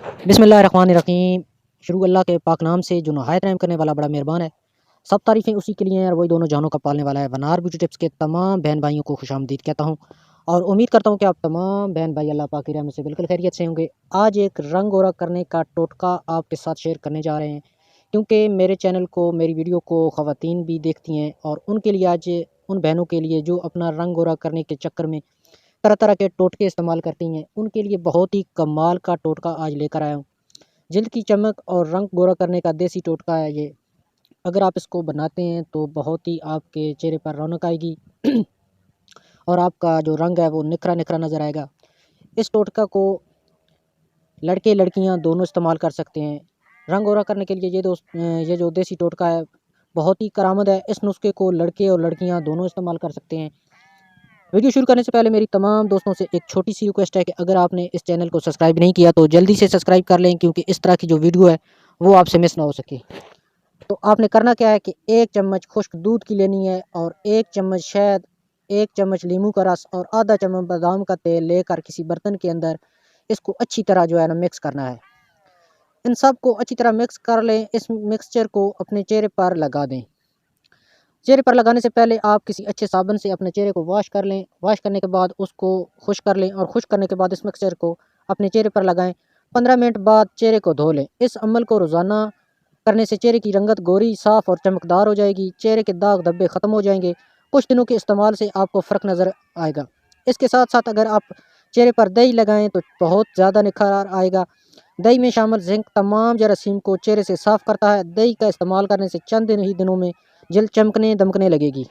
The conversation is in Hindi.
बिस्मिल्लाहिर्रहमानिर्रहीम। शुरू अल्लाह के पाक नाम से जो नहायत रहम करने वाला बड़ा मेहरबान है। सब तारीफ़ें उसी के लिए हैं और वही दोनों जहानों का पालने वाला है। वनार ब्यूटी टिप्स के तमाम बहन भाइयों को खुशामदीद कहता हूँ और उम्मीद करता हूँ कि आप तमाम बहन भाई अल्लाह पाक की रहमत से बिल्कुल खैरियत से होंगे। आज एक रंग गोरा करने का टोटका आपके साथ शेयर करने जा रहे हैं, क्योंकि मेरे चैनल को, मेरी वीडियो को ख़वातीन भी देखती हैं और उनके लिए आज उन बहनों के लिए जो अपना रंग गोरा करने के चक्कर में तरह तरह के टोटके इस्तेमाल करती हैं, उनके लिए बहुत ही कमाल का टोटका आज लेकर आया हूँ। जल्द की चमक और रंग गोरा करने का देसी टोटका है ये। अगर आप इसको बनाते हैं तो बहुत ही आपके चेहरे पर रौनक आएगी और आपका जो रंग है वो निखरा निखरा नज़र आएगा। इस टोटका को लड़के लड़कियां दोनों इस्तेमाल कर सकते हैं। रंग गोरा करने के लिए ये जो देसी टोटका है बहुत ही करामद है। इस नुस्खे को लड़के और लड़कियां दोनों इस्तेमाल कर सकते हैं। वीडियो शुरू करने से पहले मेरी तमाम दोस्तों से एक छोटी सी रिक्वेस्ट है कि अगर आपने इस चैनल को सब्सक्राइब नहीं किया तो जल्दी से सब्सक्राइब कर लें, क्योंकि इस तरह की जो वीडियो है वो आपसे मिस ना हो सके। तो आपने करना क्या है कि 1 चम्मच खुश्क दूध की लेनी है और 1 चम्मच शहद, 1 चम्मच नींबू का रस और आधा चम्मच बादाम का तेल लेकर किसी बर्तन के अंदर इसको अच्छी तरह जो है ना मिक्स करना है। इन सब को अच्छी तरह मिक्स कर लें। इस मिक्सचर को अपने चेहरे पर लगा दें। चेहरे पर लगाने से पहले आप किसी अच्छे साबुन से अपने चेहरे को वॉश कर लें। वॉश करने के बाद उसको खुश्क कर लें और खुश्क करने के बाद इस मिक्सचर को अपने चेहरे पर लगाएं। 15 मिनट बाद चेहरे को धो लें। इस अमल को रोज़ाना करने से चेहरे की रंगत गोरी, साफ़ और चमकदार हो जाएगी। चेहरे के दाग धब्बे ख़त्म हो जाएंगे। कुछ दिनों के इस्तेमाल से आपको फ़र्क नज़र आएगा। इसके साथ साथ अगर आप चेहरे पर दही लगाएं तो बहुत ज़्यादा निखार आएगा। दही में शामिल जिंक तमाम जरासीम को चेहरे से साफ़ करता है। दही का इस्तेमाल करने से चंद ही दिनों में जल्द चमकने दमकने लगेगी।